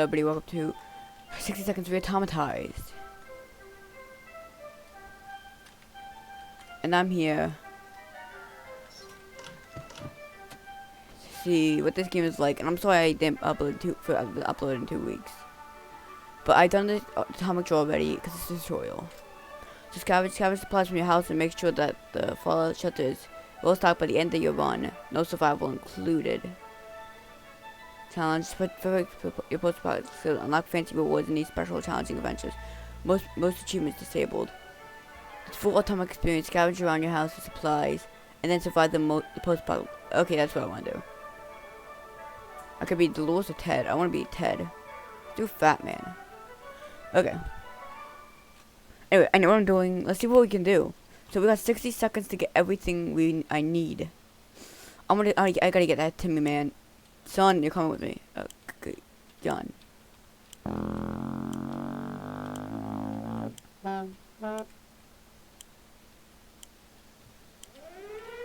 Hello, buddy. Welcome to 60 Seconds Reatomized. And I'm here to see what this game is like. And I'm sorry I didn't upload in 2 weeks. But I've done the atomic draw already because it's a tutorial. So scavenge supplies from your house and make sure that the fallout shelter is well stocked by the end of your run. No survival included. Challenge put your post products to unlock fancy rewards in these special challenging adventures. Most achievements disabled. It's full atomic experience. Scavenge around your house for supplies and then survive the post product. Okay, that's what I want to do. I could be Dolores or Ted. I want to be Ted. Let's do Fat Man. Okay. Anyway, I know what I'm doing. Let's see what we can do. So we got 60 seconds to get everything I need. I gotta get that Timmy man. Son, you're coming with me. Okay, John.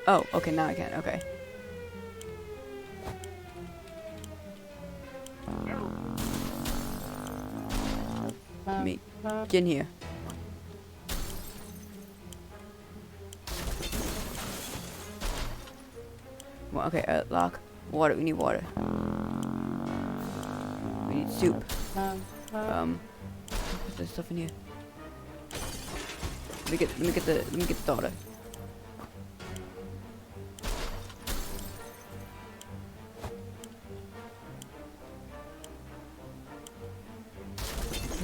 Oh, okay, now I can. Okay. Me, get in here. Well, okay, lock. Water, we need water. We need soup. What's this stuff in here? Let me get the daughter.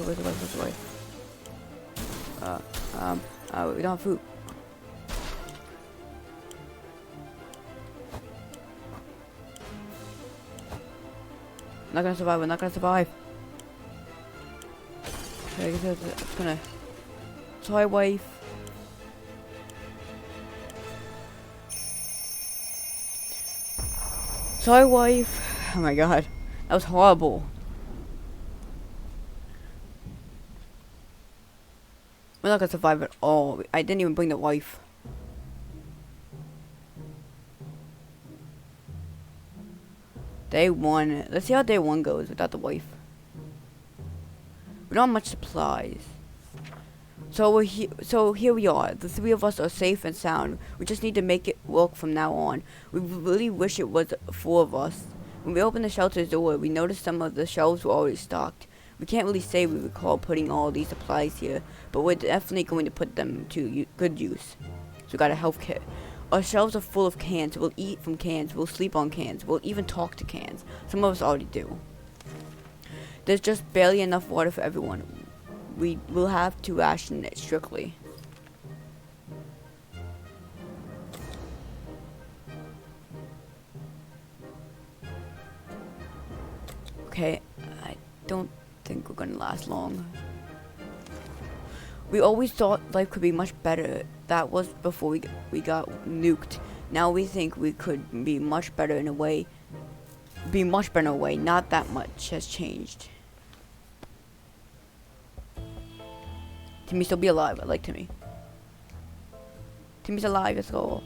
Where's the wife? We don't have food. Not gonna survive, we're not gonna survive. Okay, I guess it's gonna... Toy wife. Toy wife. Oh my god. That was horrible. We're not gonna survive at all. I didn't even bring the wife. Day 1. Let's see how day 1 goes without the wife. We don't have much supplies. So here we are. The 3 of us are safe and sound. We just need to make it work from now on. We really wish it was 4 of us. When we opened the shelter's door, we noticed some of the shelves were already stocked. We can't really say we recall putting all these supplies here, but we're definitely going to put them to good use. So we got a health kit. Our shelves are full of cans. We'll eat from cans. We'll sleep on cans. We'll even talk to cans. Some of us already do. There's just barely enough water for everyone. We will have to ration it strictly. Okay, I don't think we're gonna last long. We always thought life could be much better. That was before we got nuked. Now we think we could be much better in a way. Not that much has changed. Timmy still be alive. I like Timmy. Timmy's alive. Let's go.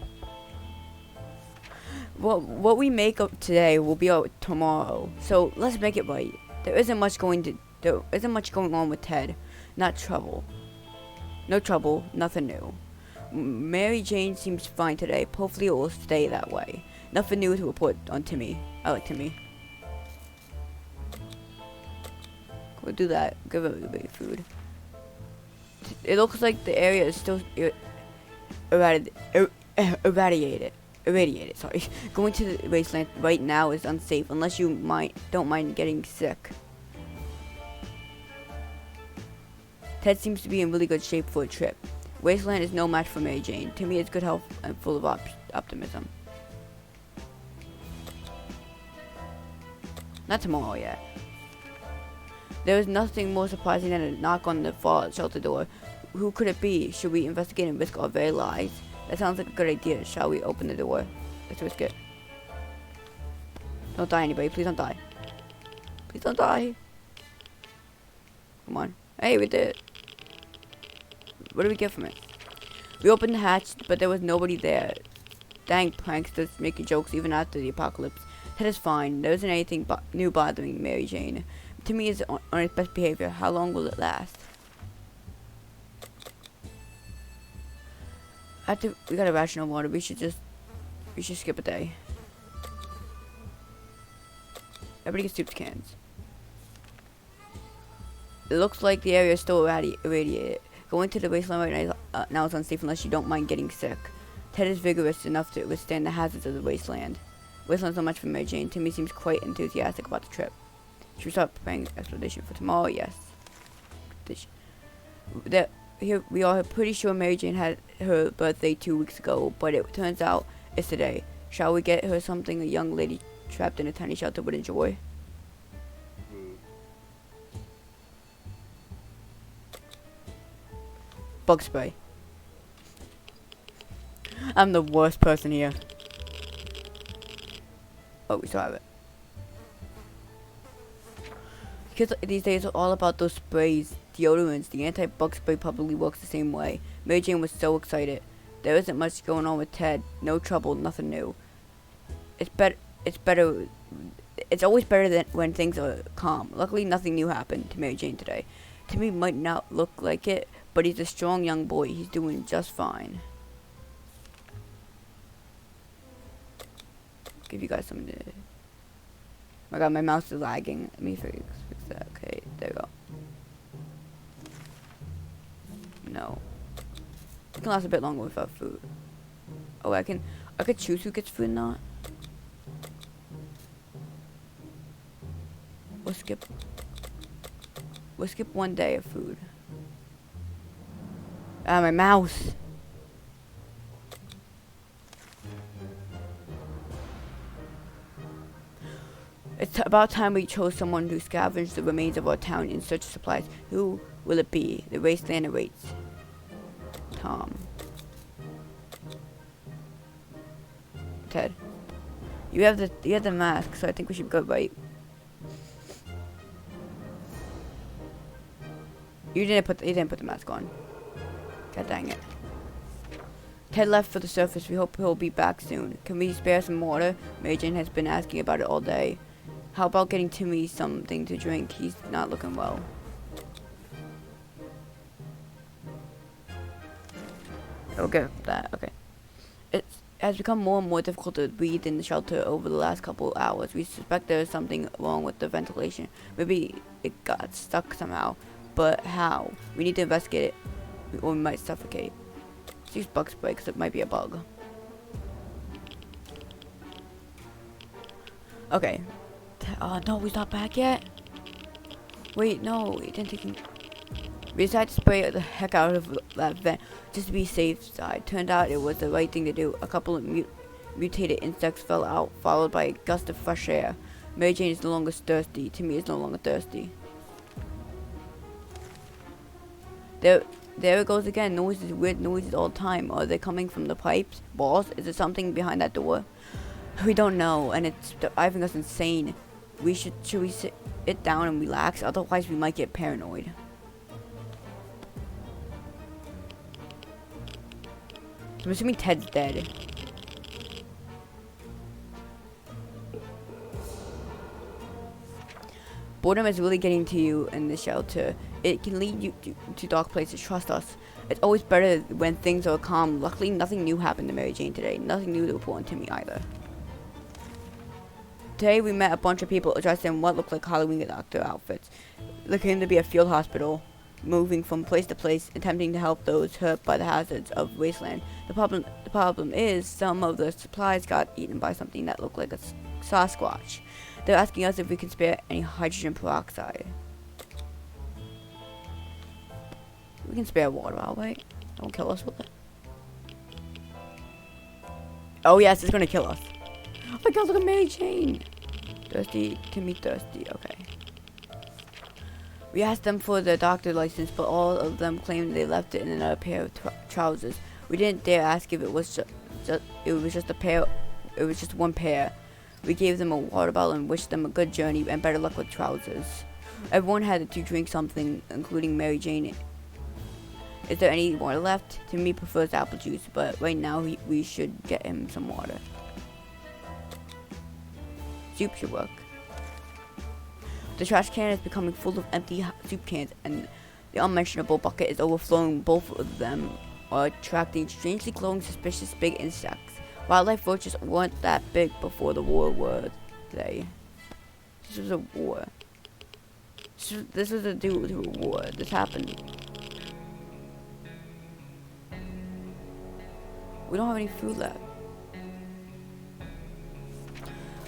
Well, what we make up today will be out tomorrow. So let's make it right. There isn't much going on with Ted. Not trouble. No trouble, nothing new. Mary Jane seems fine today. Hopefully it will stay that way. Nothing new to report on Timmy. I like Timmy. We'll do that. Give it a bit of food. It looks like the area is still irradiated. Sorry. Going to the wasteland right now is unsafe unless you don't mind getting sick. Ted seems to be in really good shape for a trip. Wasteland is no match for Mary Jane. Timmy is good health and full of optimism. Not tomorrow yet. There is nothing more surprising than a knock on the fallout shelter door. Who could it be? Should we investigate and risk our very lives? That sounds like a good idea. Shall we open the door? Let's risk it. Don't die, anybody. Please don't die. Please don't die. Come on. Hey, we did it. What do we get from it? We opened the hatch, but there was nobody there. Dang pranksters making jokes even after the apocalypse. Ted is fine. There isn't anything new bothering Mary Jane. Timmy is on its best behavior. How long will it last? We gotta ration on water. We should skip a day. Everybody gets soup cans. It looks like the area is still irradiated. Going to the wasteland right now is unsafe unless you don't mind getting sick. Ted is vigorous enough to withstand the hazards of the wasteland. Wasteland's not much for Mary Jane. Timmy seems quite enthusiastic about the trip. Should we start preparing expedition for tomorrow? Yes. We are pretty sure Mary Jane had her birthday 2 weeks ago, but it turns out it's today. Shall we get her something a young lady trapped in a tiny shelter would enjoy? Bug spray. I'm the worst person here. Oh, we still have it. Kids these days are all about those sprays, deodorants. The anti-bug spray probably works the same way. Mary Jane was so excited. There isn't much going on with Ted. No trouble, nothing new. It's always better than when things are calm. Luckily, nothing new happened to Mary Jane today. Timmy might not look like it, but he's a strong young boy. He's doing just fine. Give you guys something to... Oh my god, my mouse is lagging. Let me fix that. Okay, there we go. No. It can last a bit longer without food. Oh, I could choose who gets food and not. We'll skip 1 day of food. Ah, my mouse. It's about time we chose someone to scavenge the remains of our town in search of supplies. Who will it be? The wasteland awaits. Tom. Ted. You have the mask, so I think we should go right. You didn't put the mask on. God dang it. Ted left for the surface. We hope he'll be back soon. Can we spare some water? Mary Jane has been asking about it all day. How about getting Timmy something to drink? He's not looking well. I'll get that. Okay. It has become more and more difficult to breathe in the shelter over the last couple of hours. We suspect there is something wrong with the ventilation. Maybe it got stuck somehow. But how? We need to investigate it, or we might suffocate. Let's use bug spray because it might be a bug. Okay. No, he's not back yet. Wait, no, he didn't take him. We decided to spray the heck out of that vent just to be safe side. Turned out it was the right thing to do. A couple of mutated insects fell out, followed by a gust of fresh air. Mary Jane is no longer thirsty. Timmy is no longer thirsty. There it goes again. Noises, weird noises all the time. Are they coming from the pipes? Balls? Is there something behind that door? We don't know, and it's driving us insane. Should we sit it down and relax? Otherwise, we might get paranoid. I'm assuming Ted's dead. Boredom is really getting to you in the shelter. It can lead you to dark places. Trust us. It's always better when things are calm. Luckily, nothing new happened to Mary Jane today. Nothing new to report on Timmy either. Today, we met a bunch of people dressed in what looked like Halloween doctor outfits. There claimed to be a field hospital, moving from place to place, attempting to help those hurt by the hazards of wasteland. The problem is some of the supplies got eaten by something that looked like a Sasquatch. They're asking us if we can spare any hydrogen peroxide. We can spare water, alright? Don't kill us with it. Oh yes, it's gonna kill us. Oh my god, look at Mary Jane. Thirsty, Timmy thirsty, okay. We asked them for the doctor license, but all of them claimed they left it in another pair of trousers. We didn't dare ask if it was just one pair. We gave them a water bottle and wished them a good journey and better luck with trousers. Everyone had to drink something, including Mary Jane. Is there any water left? Timmy prefers apple juice, but right now we should get him some water. Soup should work. The trash can is becoming full of empty soup cans, and the unmentionable bucket is overflowing. Both of them are attracting strangely glowing, suspicious big insects. Wildlife roaches weren't that big before the war, were they? This was a war. This was due to a war. This happened. We don't have any food left.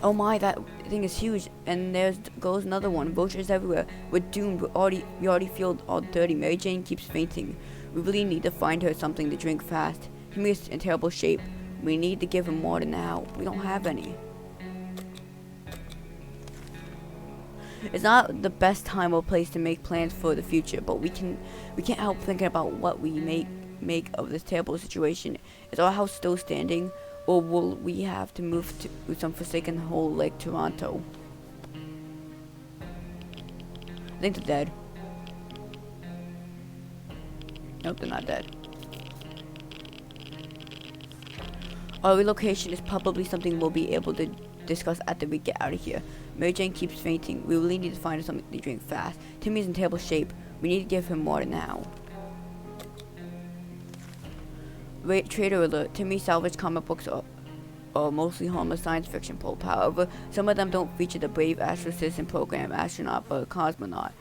Oh my, that thing is huge, and there goes another one. Roaches everywhere. We're doomed. We already feel all dirty. Mary Jane keeps fainting. We really need to find her something to drink fast. Timmy is in terrible shape. We need to give him water now. We don't have any. It's not the best time or place to make plans for the future, but we can't help thinking about what we make of this terrible situation. Is our house still standing, or will we have to move to some forsaken hole like Toronto? I think they're dead. Nope, they're not dead. Our relocation is probably something we'll be able to discuss after we get out of here. Mary Jane keeps fainting. We really need to find her something to drink fast. Timmy's in terrible shape. We need to give him water now. Trader alert. Timmy salvaged comic books are mostly harmless science fiction pulp. However, some of them don't feature the brave astrophysicist program astronaut but a cosmonaut.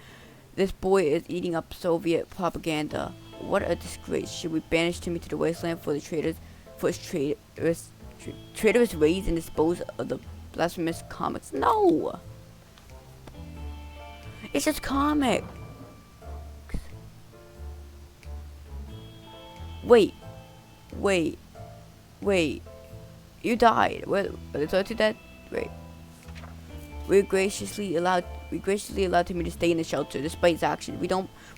This boy is eating up Soviet propaganda. What a disgrace. Should we banish Timmy to the wasteland for his traitorous ways and dispose of the blasphemous comics? No! It's just comics. Wait. You died. Were the two dead? Wait. We graciously allowed Timmy to stay in the shelter despite his actions.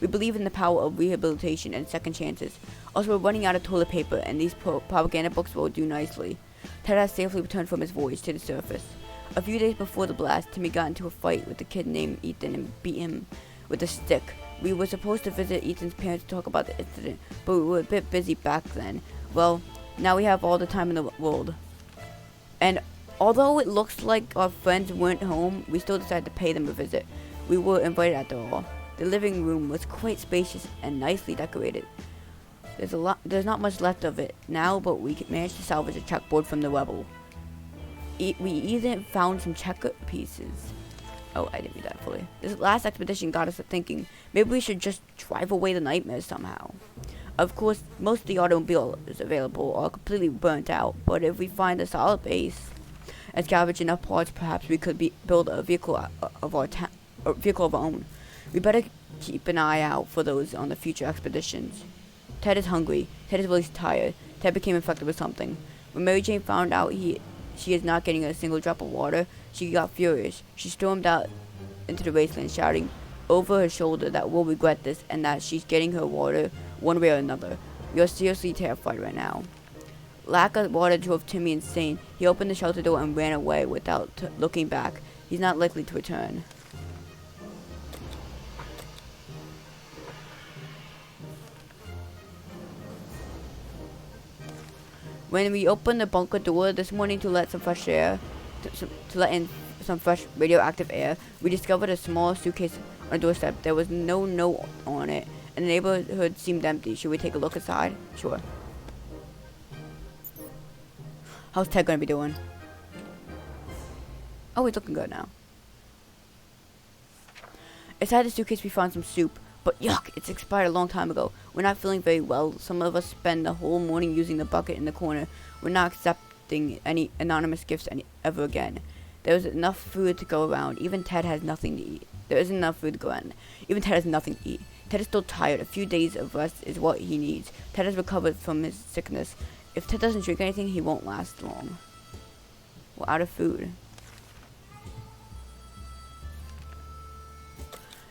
We believe in the power of rehabilitation and second chances. Also, we're running out of toilet paper, and these propaganda books will do nicely. Ted has safely returned from his voyage to the surface. A few days before the blast, Timmy got into a fight with a kid named Ethan and beat him with a stick. We were supposed to visit Ethan's parents to talk about the incident, but we were a bit busy back then. Well, now we have all the time in the world. And although it looks like our friends weren't home, we still decided to pay them a visit. We were invited after all. The living room was quite spacious and nicely decorated. There's not much left of it now, but we managed to salvage a checkboard from the rubble. We even found some checker pieces. Oh, I didn't read that fully. This last expedition got us to thinking, maybe we should just drive away the nightmares somehow. Of course, most of the automobiles available are completely burnt out, but if we find a solid base and salvage enough parts, perhaps we could build a vehicle of our own. We better keep an eye out for those on the future expeditions. Ted is hungry. Ted is really tired. Ted became infected with something. When Mary Jane found out she is not getting a single drop of water, she got furious. She stormed out into the wasteland, shouting over her shoulder that we'll regret this and that she's getting her water one way or another. We are seriously terrified right now. Lack of water drove Timmy insane. He opened the shelter door and ran away without looking back. He's not likely to return. When we opened the bunker door this morning to let some fresh air, to let in some fresh radioactive air, we discovered a small suitcase on the doorstep. There was no note on it, and the neighborhood seemed empty. Should we take a look inside? Sure. How's Ted gonna be doing? Oh, he's looking good now. Inside the suitcase we found some soup, but yuck, it's expired a long time ago. We're not feeling very well. Some of us spend the whole morning using the bucket in the corner. We're not accepting any anonymous gifts ever again. There's enough food to go around. Even Ted has nothing to eat. There isn't enough food to go around. Even Ted has nothing to eat. Ted is still tired. A few days of rest is what he needs. Ted has recovered from his sickness. If Ted doesn't drink anything, he won't last long. We're out of food.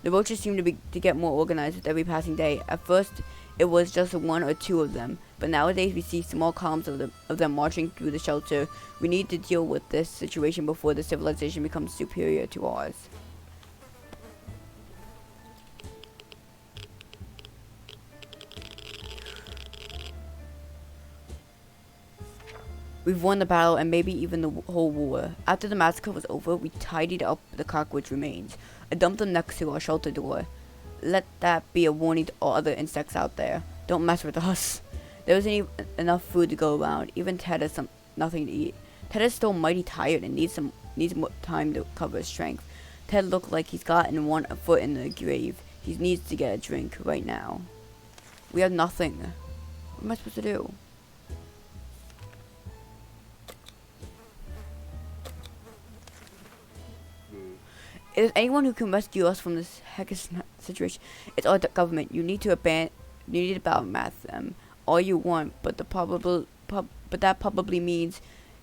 The roaches seem to get more organized with every passing day. At first, it was just one or two of them, but nowadays we see small columns of them marching through the shelter. We need to deal with this situation before the civilization becomes superior to ours. We've won the battle and maybe even the whole war. After the massacre was over, we tidied up the cockroach remains. I dumped them next to our shelter door. Let that be a warning to all other insects out there. Don't mess with us. There isn't even enough food to go around. Even Ted has nothing to eat. Ted is still mighty tired and needs more time to recover his strength. Ted looked like he's gotten one foot in the grave. He needs to get a drink right now. We have nothing. What am I supposed to do? Is anyone who can rescue us from this heckish situation? It's our government. You need to battle-math them all you want, but that probably means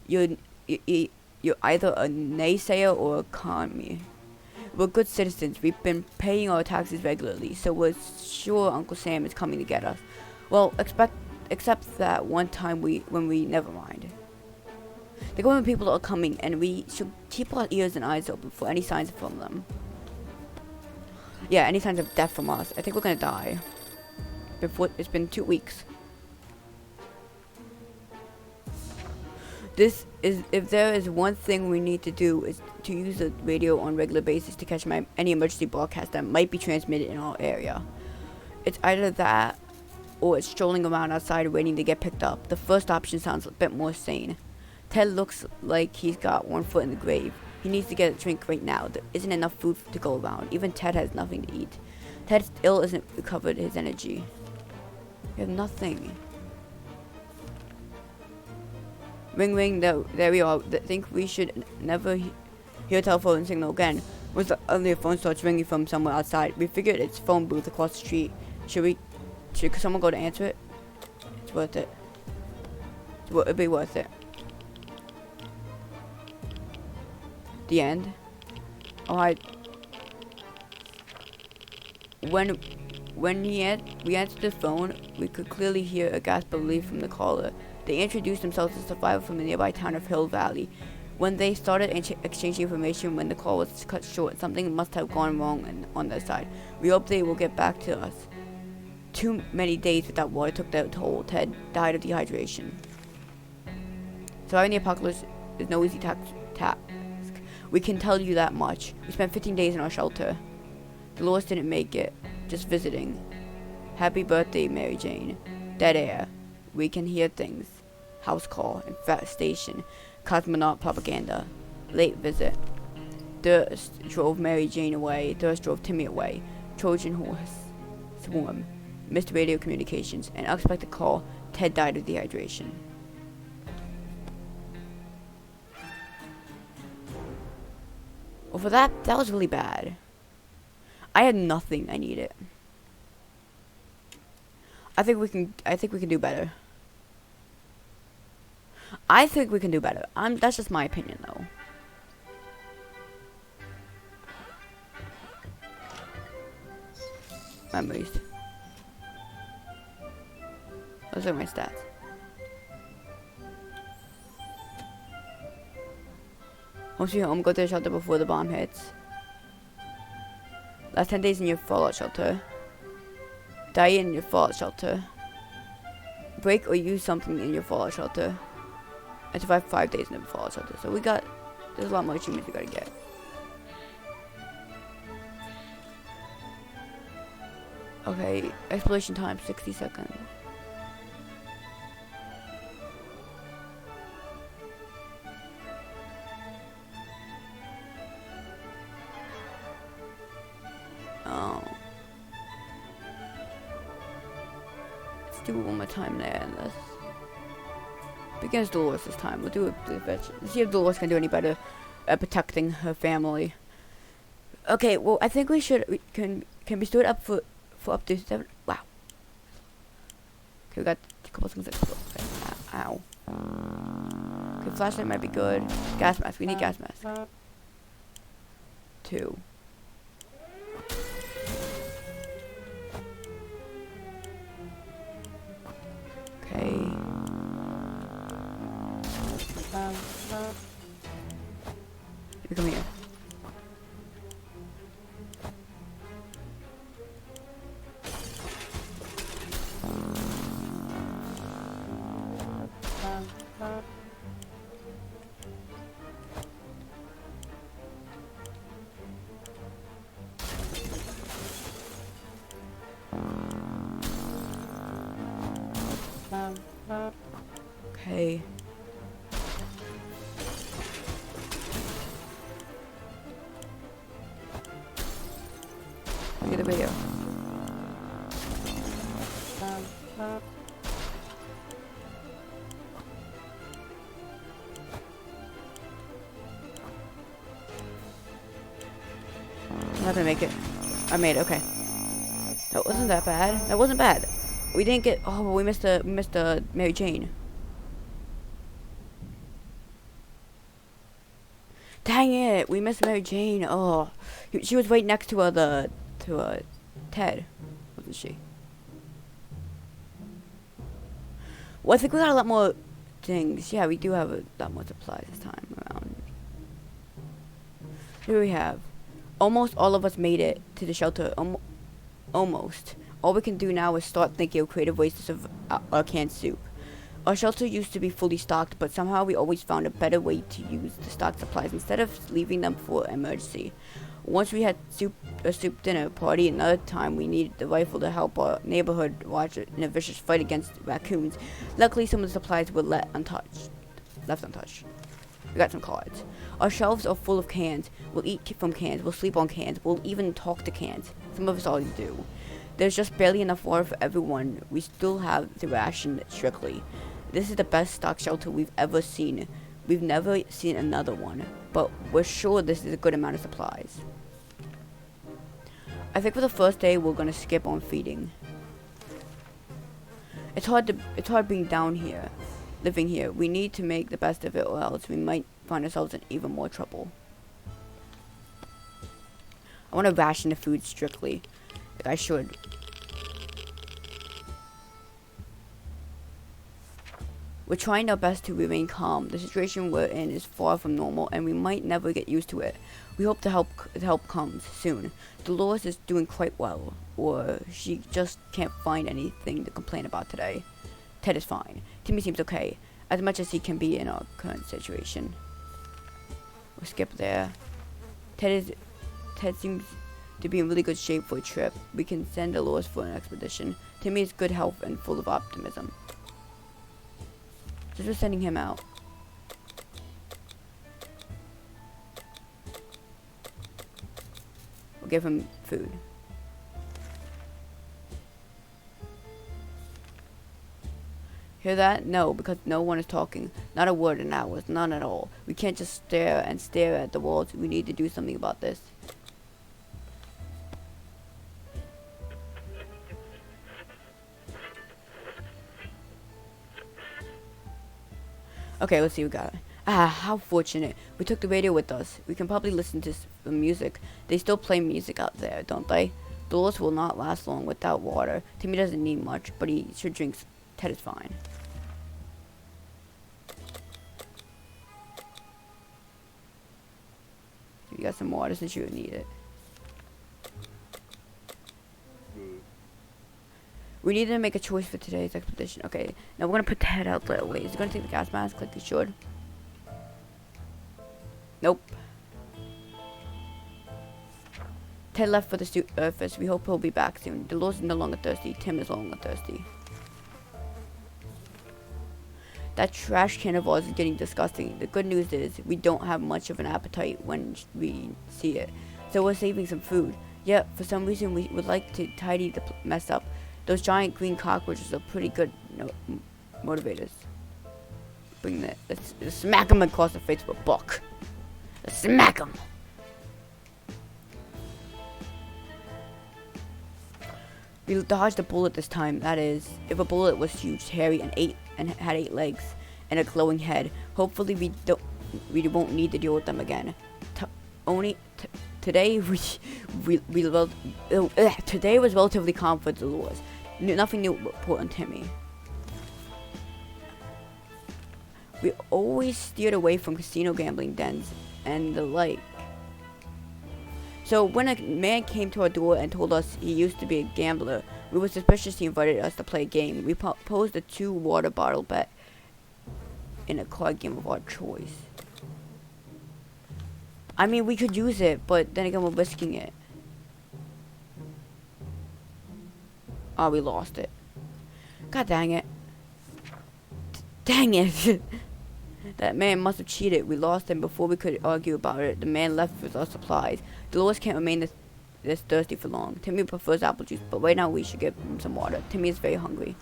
you're either a naysayer or a commie. We're good citizens. We've been paying our taxes regularly, so we're sure Uncle Sam is coming to get us. Well, except that one time never mind. The government people are coming, and we should keep our ears and eyes open for any signs from them. Yeah, any signs of death from us. I think we're gonna die. It's been 2 weeks. If there is one thing we need to do, is to use the radio on a regular basis to catch any emergency broadcast that might be transmitted in our area. It's either that, or it's strolling around outside waiting to get picked up. The first option sounds a bit more sane. Ted looks like he's got one foot in the grave. He needs to get a drink right now. There isn't enough food to go around. Even Ted has nothing to eat. Ted still isn't recovered his energy. We have nothing. Ring ring, there we are. I think we should never hear a telephone signal again. Once the other phone starts ringing from somewhere outside, we figured it's phone booth across the street. Should someone go to answer it? It's worth it. It'd be worth it. The end. Alright. When we answered the phone, we could clearly hear a gasp of relief from the caller. They introduced themselves as a survivor from the nearby town of Hill Valley. When they started exchanging information, when the call was cut short, something must have gone wrong on their side. We hope they will get back to us. Too many days without water took their toll. Ted died of dehydration. Surviving the apocalypse is no easy task. We can tell you that much. We spent 15 days in our shelter. Dolores didn't make it, just visiting. Happy birthday, Mary Jane. Dead air. We can hear things. House call, infestation, cosmonaut propaganda. Late visit. Durst drove Mary Jane away. Durst drove Timmy away. Trojan horse. Swarm. Missed radio communications. An unexpected call. Ted died of dehydration. Well, for that was really bad. I had nothing I needed. I think we can do better. I think we can do better. That's just my opinion, though. Memories. Those are my stats. Home sweet home, go to the shelter before the bomb hits. Last 10 days in your fallout shelter. Die in your fallout shelter. Break or use something in your fallout shelter. And survive 5 days in the fallout shelter. So there's a lot more achievements we gotta get. Okay, exploration time, 60 seconds. Let's do it one more time there, and let's begin Dolores this time. We'll do it. Let's see if Dolores can do any better at protecting her family. Okay, well, I think we can be stood up for up to 7. Wow. Okay, we got a couple things that explode. Okay. Ow. Okay, flashlight might be good. Gas mask. We need gas mask. 2. Okay. You come here. Okay. Look at the video. I'm not gonna make it. I made it, okay. That wasn't that bad. That wasn't bad. We didn't get, oh, but we missed the Mary Jane. Dang it, we missed Mary Jane. Oh, she was right next to Ted, wasn't she? Well, I think we got a lot more things. Yeah, we do have a lot more supplies this time around. Here we have. Almost all of us made it to the shelter. Almost. All we can do now is start thinking of creative ways to serve our canned soup. Our shelter used to be fully stocked, but somehow we always found a better way to use the stocked supplies instead of leaving them for emergency. Once we had a soup dinner party, another time we needed the rifle to help our neighborhood watch in a vicious fight against raccoons. Luckily, some of the supplies were left untouched. We got some cards. Our shelves are full of cans. We'll eat from cans. We'll sleep on cans. We'll even talk to cans. Some of us already do. There's just barely enough water for everyone. We still have to ration strictly. This is the best stock shelter we've ever seen. We've never seen another one, but we're sure this is a good amount of supplies. I think for the first day we're gonna skip on feeding. It's hard being down here, living here. We need to make the best of it, or else we might find ourselves in even more trouble. I want to ration the food strictly, like I should. We're trying our best to remain calm. The situation we're in is far from normal, and we might never get used to it. We hope the help comes soon. Dolores is doing quite well, or she just can't find anything to complain about today. Ted is fine. Timmy seems okay, as much as he can be in our current situation. We'll skip there. Ted seems to be in really good shape for a trip. We can send Dolores for an expedition. Timmy is good health and full of optimism. So just sending him out. We'll give him food. Hear that? No, because no one is talking. Not a word in hours. None at all. We can't just stare at the walls. We need to do something about this. Okay, let's see what we got. Ah, how fortunate. We took the radio with us. We can probably listen to some music. They still play music out there, don't they? Dolores will not last long without water. Timmy doesn't need much, but he should drink. Ted is fine. You got some water since you would need it. We need to make a choice for today's expedition. Okay, now we're gonna put Ted out that way. Is he gonna take the gas mask like he should? Nope. Ted left for the surface. We hope he'll be back soon. Dolores is no longer thirsty. Tim is no longer thirsty. That trash can of ours is getting disgusting. The good news is we don't have much of an appetite when we see it. So we're saving some food. Yet, for some reason, we would like to tidy the mess up. Those giant green cockroaches are pretty good motivators. Bring that. Let's smack them across the face with a book. Let's smack them. We dodged a bullet this time. That is, if a bullet was huge, hairy, and had 8 legs and a glowing head. Hopefully, we won't need to deal with them again. Today today was relatively calm for Dolores. Nothing new report on Timmy. We always steered away from casino gambling dens and the like. So when a man came to our door and told us he used to be a gambler, we were suspicious he invited us to play a game. We posed a 2 water bottle bet in a card game of our choice. I mean, we could use it, but then again, we're risking it. Oh, we lost it. God dang it. Dang it! That man must have cheated. We lost him before we could argue about it. The man left with our supplies. Dolores can't remain this thirsty for long. Timmy prefers apple juice, but right now we should give him some water. Timmy is very hungry.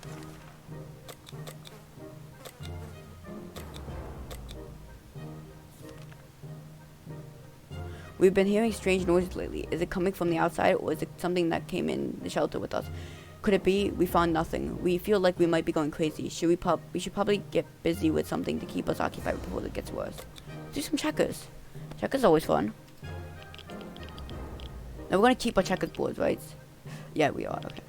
We've been hearing strange noises lately. Is it coming from the outside, or is it something that came in the shelter with us? Could it be? We found nothing. We feel like we might be going crazy. We should probably get busy with something to keep us occupied before it gets worse. Do some checkers. Checkers are always fun. Now we're gonna keep our checkers boards, right? Yeah, we are. Okay.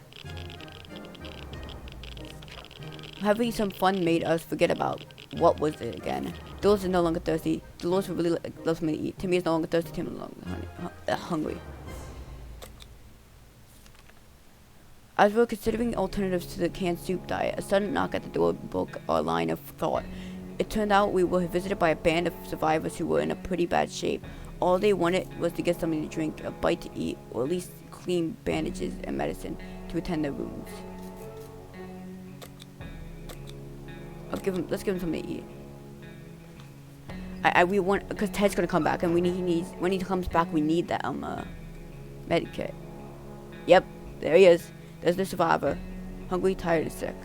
Having some fun made us forget about what was it again. Dolores is no longer thirsty. Dolores would really love something to eat. Timmy is no longer thirsty. Timmy is no longer hungry. As we were considering alternatives to the canned soup diet, a sudden knock at the door broke our line of thought. It turned out we were visited by a band of survivors who were in a pretty bad shape. All they wanted was to get something to drink, a bite to eat, or at least clean bandages and medicine to attend their wounds. Let's give him something to eat. We want, because Ted's gonna come back, and when he comes back, we need that med kit. Yep, there he is. There's the survivor, hungry, tired, and sick.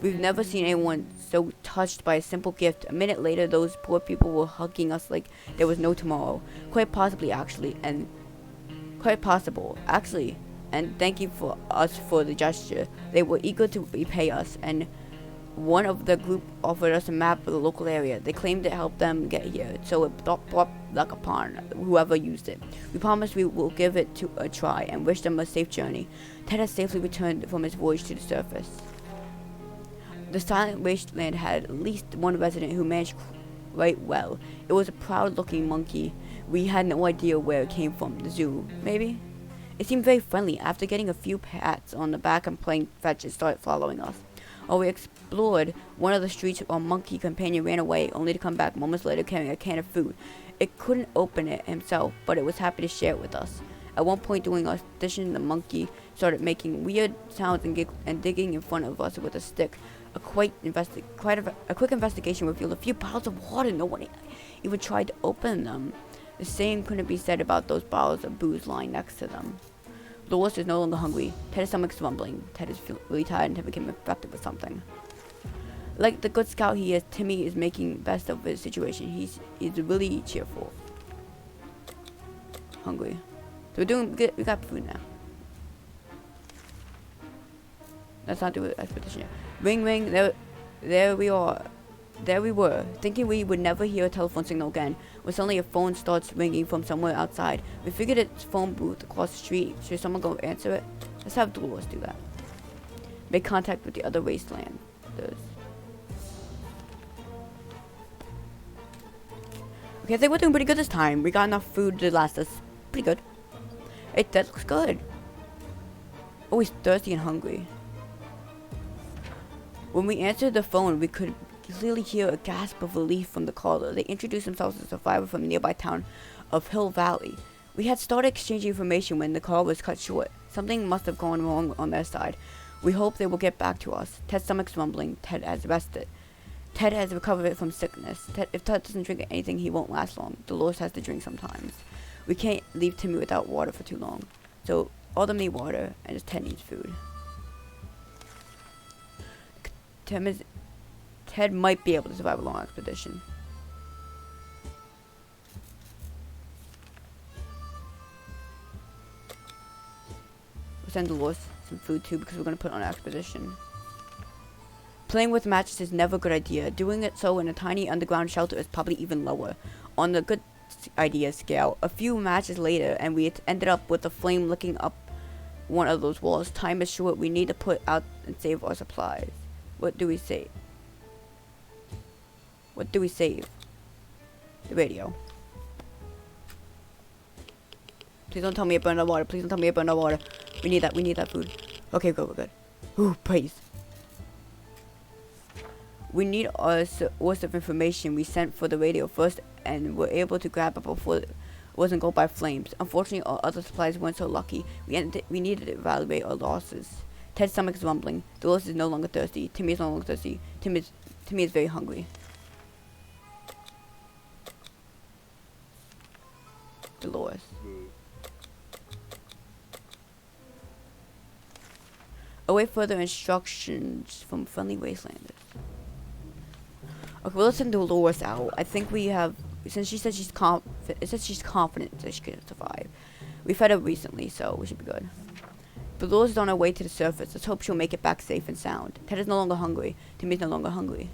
We've never seen anyone so touched by a simple gift. A minute later, those poor people were hugging us like there was no tomorrow. Quite possible, actually, and thank you for the gesture. They were eager to repay us, and one of the group offered us a map of the local area. They claimed it helped them get here, so it brought luck upon whoever used it. We promised we will give it a try and wish them a safe journey. Ted has safely returned from his voyage to the surface. The silent wasteland had at least one resident who managed quite well. It was a proud-looking monkey. We had no idea where it came from. The zoo, maybe? It seemed very friendly. After getting a few pats on the back and playing fetch, it started following us. While we explored one of the streets, our monkey companion ran away, only to come back moments later carrying a can of food. It couldn't open it himself, but it was happy to share it with us. At one point during our session, the monkey started making weird sounds and digging in front of us with a stick. A quick investigation revealed a few bottles of water. No one even tried to open them. The same couldn't be said about those bottles of booze lying next to them. Dolores is no longer hungry. Ted's stomach's rumbling. Ted is really tired and Ted became infected with something. Like the good scout he is, Timmy is making best of his situation. He's really cheerful. Hungry. So we're doing good. We got food now. Let's not do an expedition yet. Ring ring. There we are. There we were, thinking we would never hear a telephone signal again, when suddenly a phone starts ringing from somewhere outside. We figured it's a phone booth across the street. Should someone go answer it? Let's have Dolores do that. Make contact with the other wastelanders. Okay, I think we're doing pretty good this time. We got enough food to last us pretty good. That looks good. Oh, he's thirsty and hungry. When we answered the phone, we could clearly hear a gasp of relief from the caller. They introduced themselves as a survivor from the nearby town of Hill Valley. We had started exchanging information when the call was cut short. Something must have gone wrong on their side. We hope they will get back to us. Ted's stomach's rumbling. Ted has rested. Ted has recovered from sickness. If Ted doesn't drink anything, he won't last long. Dolores has to drink sometimes. We can't leave Timmy without water for too long. So all of them need water, and just Ted needs food. Ted might be able to survive a long expedition. We'll send Dolores some food too, because we're going to put on an expedition. Playing with matches is never a good idea. Doing it so in a tiny underground shelter is probably even lower. On the good idea scale, a few matches later, and we ended up with a flame licking up one of those walls. Time is short. We need to put out and save our supplies. What do we save? What do we save? The radio. Please don't tell me it burned our water. Please don't tell me it burned our water. We need that. We need that food. Okay, good. We're good. Ooh, praise. We need a source of information. We sent for the radio first and were able to grab it before it wasn't go by flames. Unfortunately, our other supplies weren't so lucky. We needed to evaluate our losses. Ted's stomach is rumbling. Dolores is no longer thirsty. Timmy is no longer thirsty. Timmy is very hungry. Dolores. Await further instructions from friendly wastelanders. Okay, we'll listen to Dolores out. I think we have, since she said she's confident that she can survive. We fed her recently, so we should be good. But Dolores is on her way to the surface. Let's hope she'll make it back safe and sound. Ted is no longer hungry. Timmy's no longer hungry.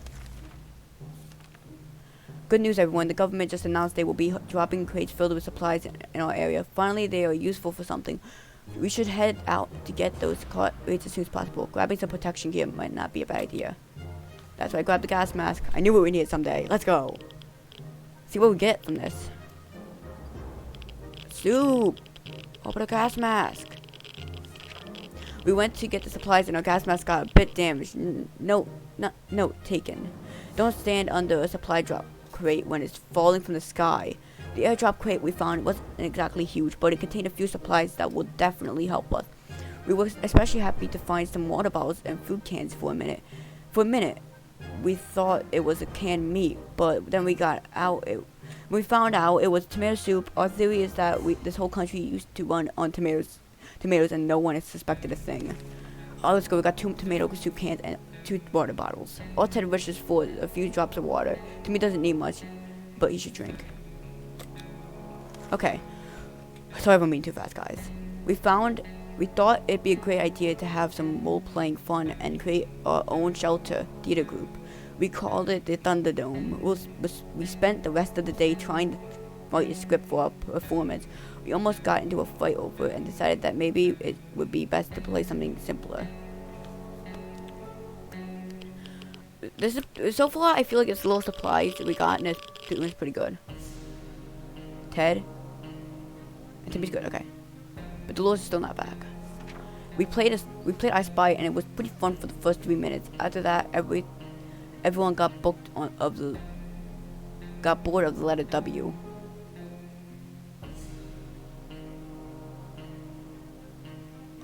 Good news, everyone. The government just announced they will be dropping crates filled with supplies in our area. Finally, they are useful for something. We should head out to get those crates as soon as possible. Grabbing some protection gear might not be a bad idea. That's why I grabbed the gas mask. I knew what we needed someday. Let's go. See what we get from this. Soup. Open a gas mask. We went to get the supplies and our gas mask got a bit damaged. Note taken. Don't stand under a supply drop crate when it's falling from the sky. The airdrop crate we found wasn't exactly huge, but it contained a few supplies that will definitely help us. We were especially happy to find some water bottles and food cans for a minute. For a minute, we thought it was a canned meat, but then we found out it was tomato soup. Our theory is that this whole country used to run on tomatoes and no one has suspected a thing. Oh, let's go. We got 2 tomato soup cans and 2 water bottles. All Ted wishes for a few drops of water. Timmy doesn't need much, but he should drink. Okay. Sorry if I'm being too fast, guys. We thought it'd be a great idea to have some role-playing fun and create our own shelter theater group. We called it the Thunderdome. We spent the rest of the day trying to write a script for our performance. We almost got into a fight over it and decided that maybe it would be best to play something simpler. So far, I feel like it's low supplies that we got, and it's doing pretty good. Ted? And Timmy's good, okay. But Dolores is still not back. We played I Spy, and it was pretty fun for the first 3 minutes. After that, everyone got bored of the letter W.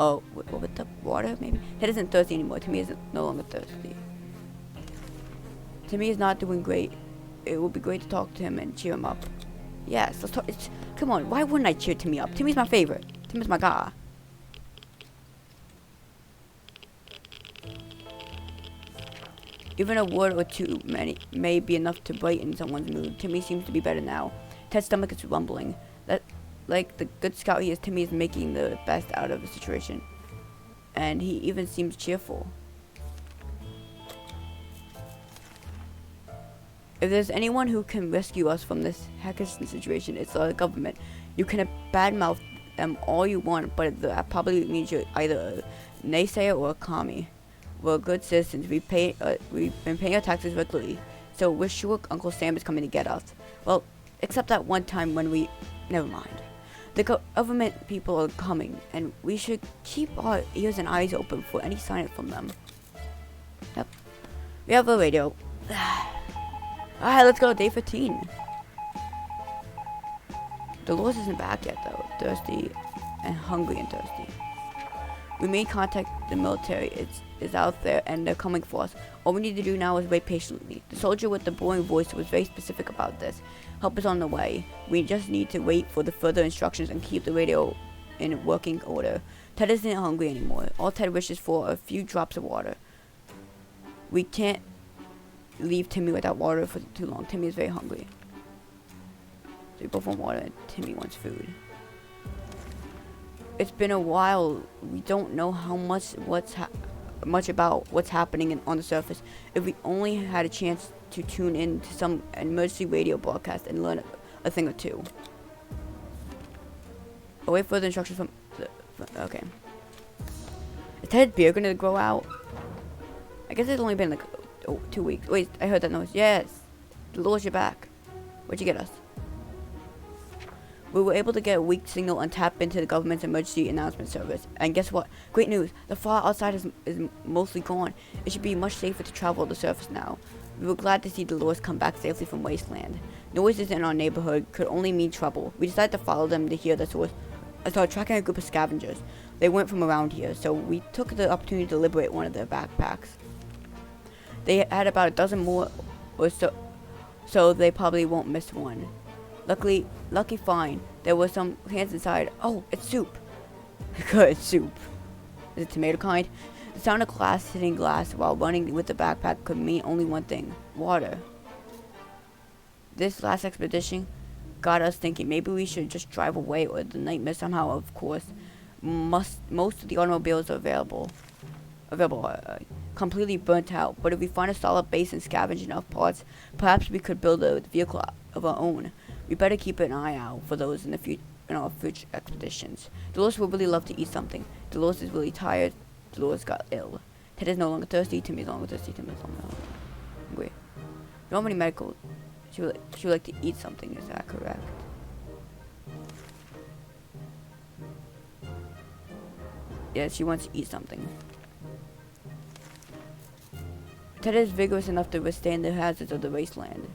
Oh, what with the water, maybe? Ted isn't thirsty anymore. Timmy is no longer thirsty. Timmy is not doing great. It would be great to talk to him and cheer him up. Yes, let's talk. Come on, why wouldn't I cheer Timmy up? Timmy's my favorite. Timmy's my guy. Even a word or two may be enough to brighten someone's mood. Timmy seems to be better now. Ted's stomach is rumbling. Like the good scout he is, Timmy is making the best out of the situation. And he even seems cheerful. If there's anyone who can rescue us from this heckin' situation, it's the government. You can badmouth them all you want, but that probably means you're either a naysayer or a commie. We're good citizens. We've been paying our taxes regularly, so we're sure Uncle Sam is coming to get us. Well, except that one time when never mind. The government people are coming, and we should keep our ears and eyes open for any sign from them. Yep. We have a radio. Alright, let's go. Day 15. Dolores isn't back yet, though. Thirsty and hungry and thirsty. We made contact with the military. It's out there, and they're coming for us. All we need to do now is wait patiently. The soldier with the boring voice was very specific about this. Help is on the way. We just need to wait for the further instructions and keep the radio in working order. Ted isn't hungry anymore. All Ted wishes for a few drops of water. We can't leave Timmy without water for too long. Timmy is very hungry. So we both want water and Timmy wants food. It's been a while. We don't know how much about what's happening on the surface. If we only had a chance to tune in to some emergency radio broadcast and learn a thing or two. Await further instructions from okay. Is Ted's beard gonna grow out? I guess it's only been like 2 weeks. Wait, I heard that noise. Yes. Dolores, you're back. Where'd you get us? We were able to get a weak signal and tap into the government's emergency announcement service. And guess what? Great news. The fire outside is mostly gone. It should be much safer to travel the surface now. We were glad to see Dolores come back safely from Wasteland. Noises in our neighborhood could only mean trouble. We decided to follow them to hear the source and started tracking a group of scavengers. They weren't from around here, so we took the opportunity to liberate one of their backpacks. They had about a dozen more or so they probably won't miss one. Lucky fine, there were some hands inside. Oh, it's soup. Good, soup. Is it tomato kind? The sound of glass hitting glass while running with the backpack could mean only one thing: water. This last expedition got us thinking maybe we should just drive away, or the nightmare somehow, of course. Most of the automobiles are available completely burnt out, but if we find a solid base and scavenge enough parts, perhaps we could build a vehicle of our own. We better keep an eye out for those in our future expeditions. Dolores would really love to eat something. Dolores is really tired. Dolores got ill. Ted is no longer thirsty. Timmy is no longer thirsty. Timmy is no longer hungry. We don't have any medical. She would like to eat something. Is that correct? Yeah, she wants to eat something. Ted is vigorous enough to withstand the hazards of the wasteland.